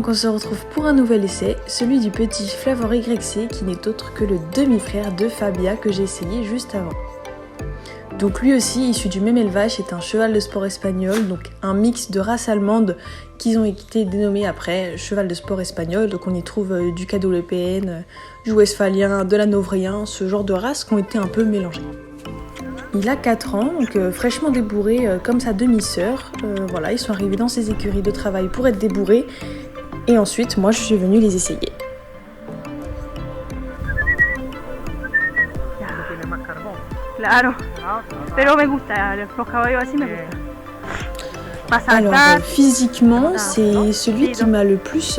donc on se retrouve pour un nouvel essai, celui du petit Flavor YC qui n'est autre que le demi-frère de Fabia que j'ai essayé juste avant. Donc lui aussi, issu du même élevage, est un cheval de sport espagnol, donc un mix de races allemandes qui ont été dénommées après cheval de sport espagnol. Donc on y trouve du KWPN, du Westphalien, de l'Hanovérien, ce genre de races qui ont été un peu mélangées. Il a 4 ans, donc fraîchement débourré comme sa demi-sœur. Voilà, ils sont arrivés dans ses écuries de travail pour être débourrés. Et ensuite, moi, je suis venue les essayer. Claro, pero me gusta, los caballos así me gustan. Alors physiquement, c'est celui qui m'a le plus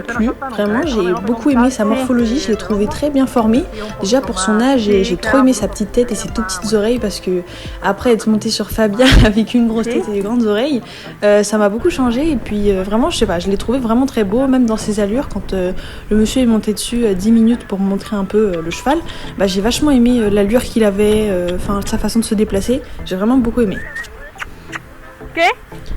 plu. Vraiment, j'ai beaucoup aimé sa morphologie, je l'ai trouvé très bien formé. Déjà pour son âge, j'ai trop aimé sa petite tête et ses tout petites oreilles parce que après être montée sur Fabia avec une grosse tête et des grandes oreilles, ça m'a beaucoup changé. Et puis vraiment, je sais pas, je l'ai trouvé vraiment très beau, même dans ses allures. Quand le monsieur est monté dessus 10 minutes pour montrer un peu le cheval, j'ai vachement aimé l'allure qu'il avait, sa façon de se déplacer. J'ai vraiment beaucoup aimé.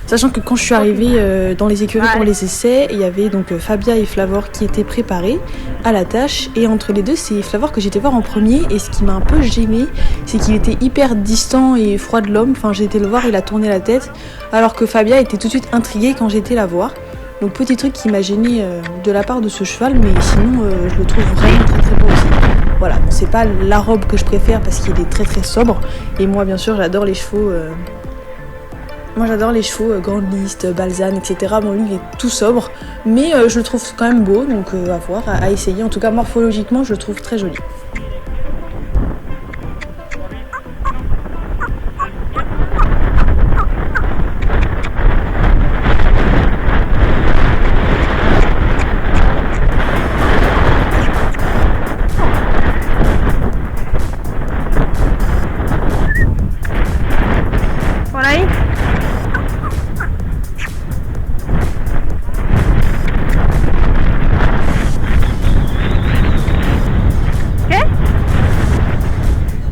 Sachant que quand je suis arrivée dans les écuries pour les essais, il y avait donc Fabia et Flavor qui étaient préparés à la tâche. Et entre les deux, c'est Flavor que j'étais voir en premier. Et ce qui m'a un peu gênée, c'est qu'il était hyper distant et froid de l'homme. Enfin, j'ai été le voir, il a tourné la tête. Alors que Fabia était tout de suite intriguée quand j'étais la voir. Donc petit truc qui m'a gênée de la part de ce cheval. Mais sinon, je le trouve vraiment très très beau aussi. Voilà, bon, c'est pas la robe que je préfère parce qu'il est très très sobre. Et moi, bien sûr, j'adore les chevaux... Moi j'adore les chevaux, Grande Liste, Balzane, etc. Bon lui il est tout sobre, mais je le trouve quand même beau, donc à voir, à essayer. En tout cas morphologiquement je le trouve très joli.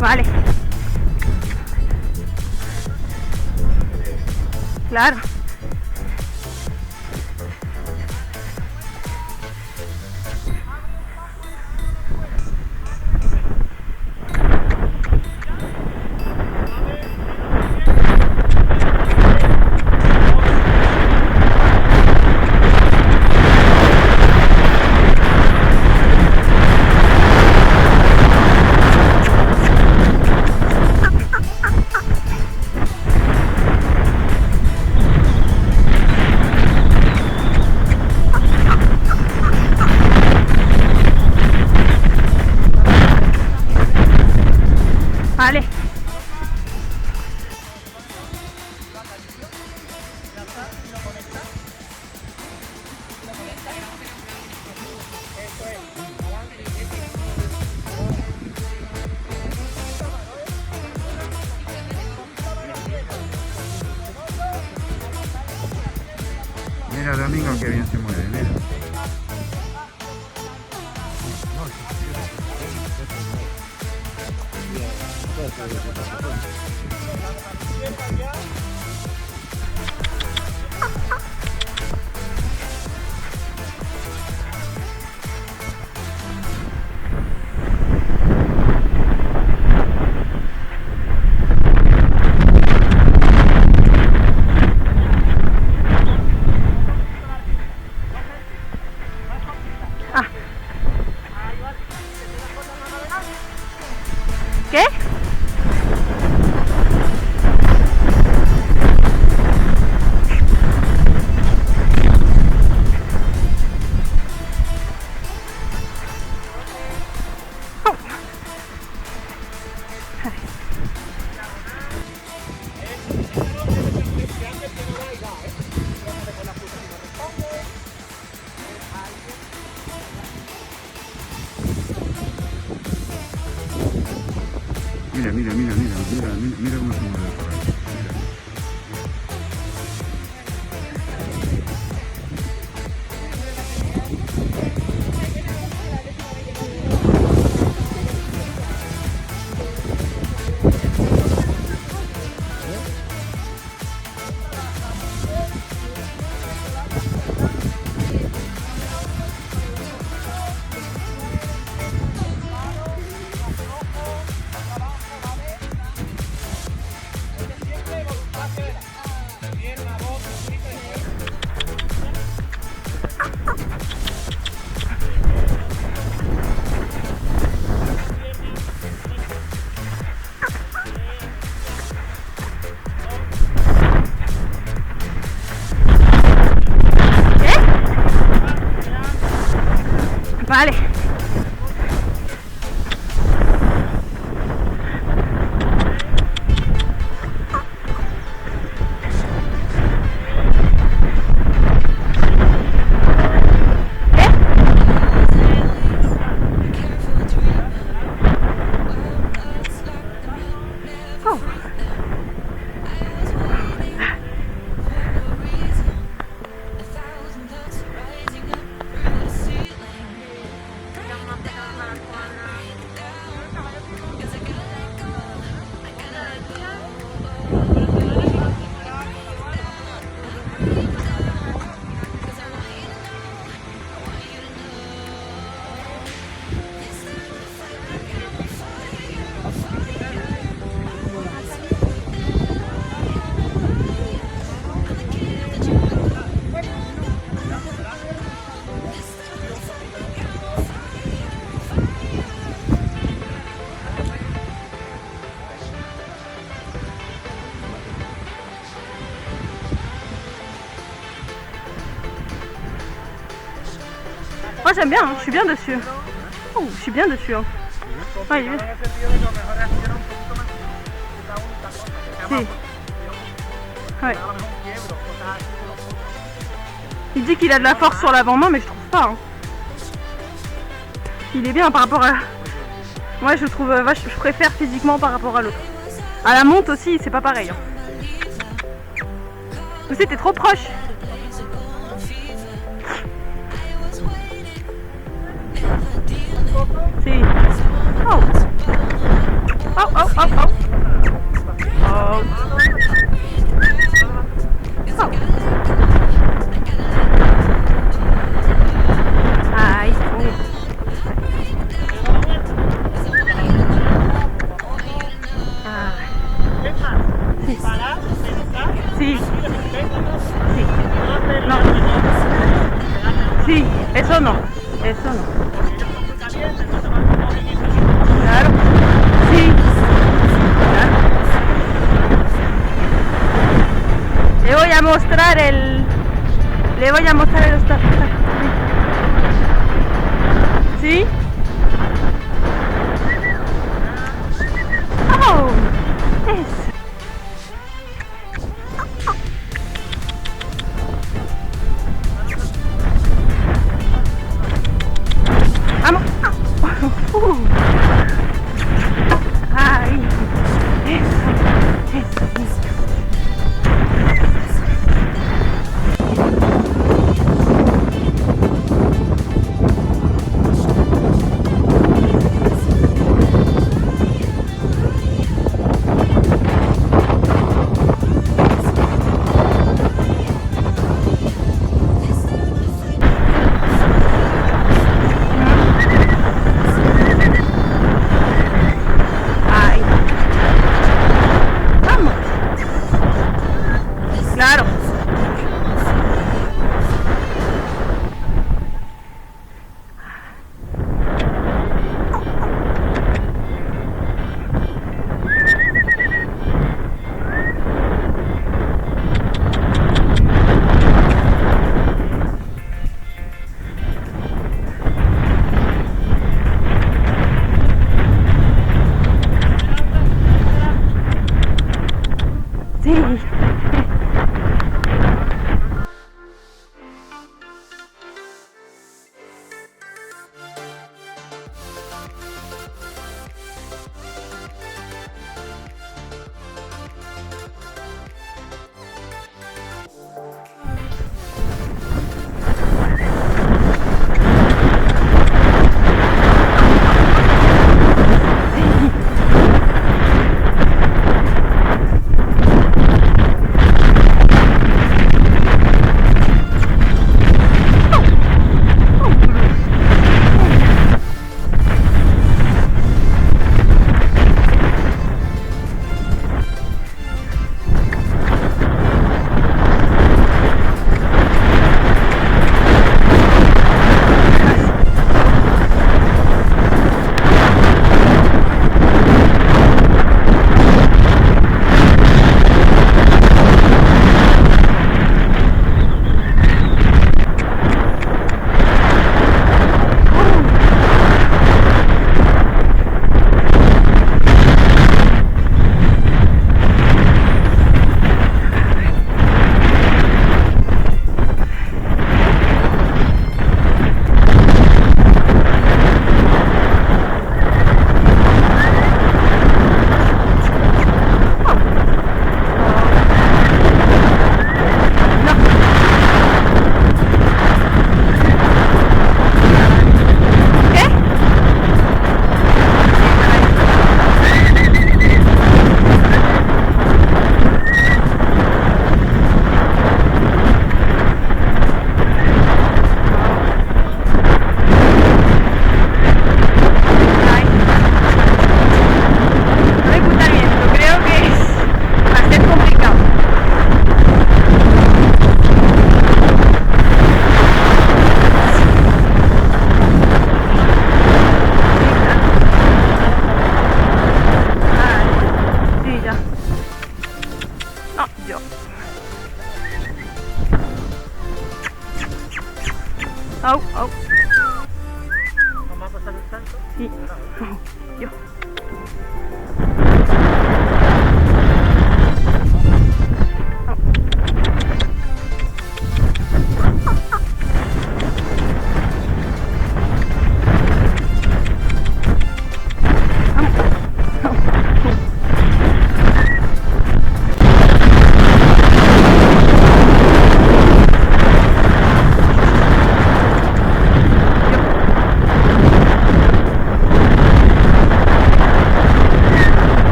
Vale. Claro. Vale. Mira Domingo que bien se mueve, mira. ¿Qué? Mira, mira, mira, mira, mira, mira, mira cómo se mueve por ahí. Vale. Moi j'aime bien, hein, je suis bien dessus. Oh, je suis bien dessus. Hein. Ouais, il est bien. Si. Ouais. Il dit qu'il a de la force sur l'avant-main, mais je trouve pas. Hein. Il est bien par rapport à... Moi je trouve, je préfère physiquement par rapport à l'autre. À la monte aussi, c'est pas pareil. Hein. Aussi, t'es trop proche. Si. Oh. Oh, oh, oh, oh. Oh. Oh. Ay, oh. Ah. Sí. Sí. No. Sí, eso no. Eso no. Claro. Sí. Claro. Le voy a mostrar el obstáculo. ¿Sí? Oh, eso. Vamos. Ay, eso.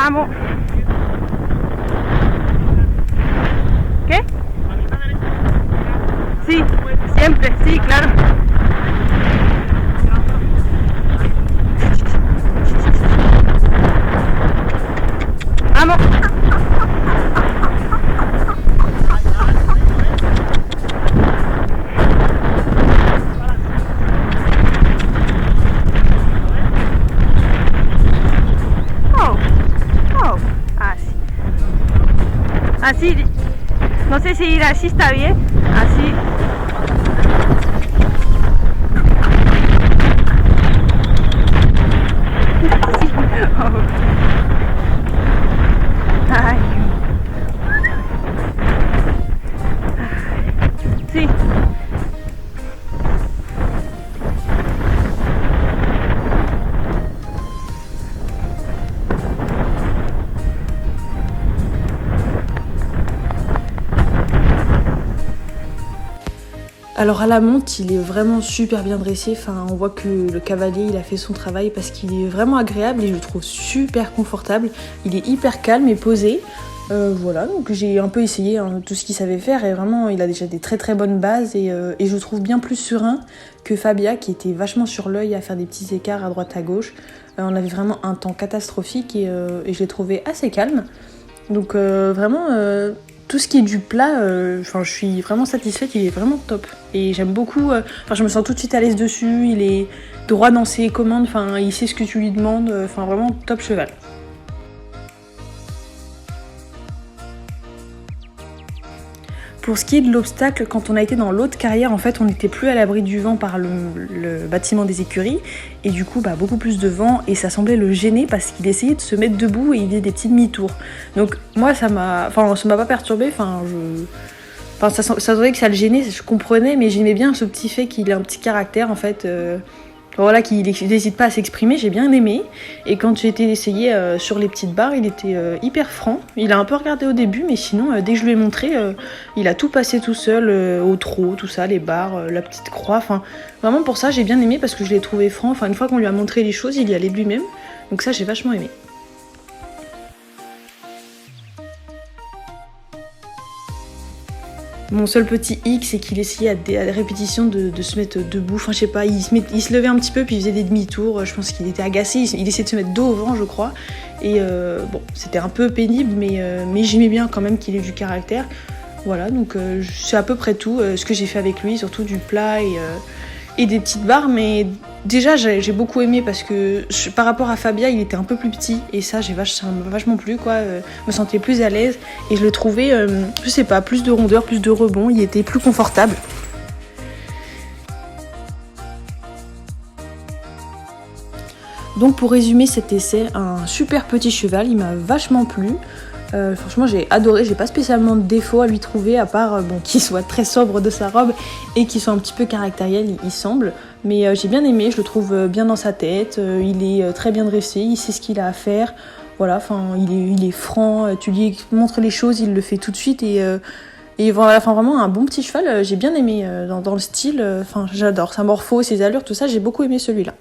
Vamos. ¿Qué? Sí, siempre, sí, claro. Vamos. Así, no sé si ir así está bien, así. Sí. Oh. Ay. Sí. Alors à la monte, il est vraiment super bien dressé. Enfin, on voit que le cavalier, il a fait son travail parce qu'il est vraiment agréable et je le trouve super confortable. Il est hyper calme et posé. Voilà, donc j'ai un peu essayé tout ce qu'il savait faire et vraiment, il a déjà des très très bonnes bases et je le trouve bien plus serein que Fabia qui était vachement sur l'œil à faire des petits écarts à droite à gauche. On avait vraiment un temps catastrophique et je l'ai trouvé assez calme. Donc vraiment... tout ce qui est du plat, je suis vraiment satisfaite, il est vraiment top. Et j'aime beaucoup, je me sens tout de suite à l'aise dessus, il est droit dans ses commandes, il sait ce que tu lui demandes, vraiment top cheval. Pour ce qui est de l'obstacle, quand on a été dans l'autre carrière, en fait, on n'était plus à l'abri du vent par le bâtiment des écuries. Et du coup, beaucoup plus de vent. Et ça semblait le gêner parce qu'il essayait de se mettre debout et il faisait des petits demi-tours. Donc moi, ça m'a pas perturbée. Ça sentait que ça le gênait, je comprenais. Mais j'aimais bien ce petit fait qu'il ait un petit caractère, en fait. Voilà, qu'il n'hésite pas à s'exprimer, j'ai bien aimé. Et quand j'ai été essayer sur les petites barres, il était hyper franc. Il a un peu regardé au début, mais sinon, dès que je lui ai montré, il a tout passé tout seul, au trot, tout ça, les barres, la petite croix. Vraiment pour ça, j'ai bien aimé parce que je l'ai trouvé franc. Une fois qu'on lui a montré les choses, il y allait de lui-même. Donc ça, j'ai vachement aimé. Mon seul petit hic, c'est qu'il essayait à des répétitions de se mettre debout. Je sais pas, il se levait un petit peu puis il faisait des demi-tours. Je pense qu'il était agacé. Il essayait de se mettre dos au vent, je crois. Et c'était un peu pénible, mais j'aimais bien quand même qu'il ait du caractère. Voilà, donc c'est à peu près tout ce que j'ai fait avec lui, surtout du plat et des petites barres. Mais déjà, j'ai beaucoup aimé parce que par rapport à Fabia, il était un peu plus petit. Et ça m'a vachement plu, quoi. Je me sentais plus à l'aise. Et je le trouvais, je sais pas, plus de rondeur, plus de rebond. Il était plus confortable. Donc pour résumer cet essai, un super petit cheval, il m'a vachement plu. Franchement j'ai adoré, j'ai pas spécialement de défaut à lui trouver à part qu'il soit très sobre de sa robe et qu'il soit un petit peu caractériel, il semble. Mais j'ai bien aimé, je le trouve bien dans sa tête, il est très bien dressé, il sait ce qu'il a à faire. Voilà, il est franc, tu lui montres les choses, il le fait tout de suite et voilà, vraiment un bon petit cheval, j'ai bien aimé dans le style, j'adore, sa morpho, ses allures, tout ça, j'ai beaucoup aimé celui-là.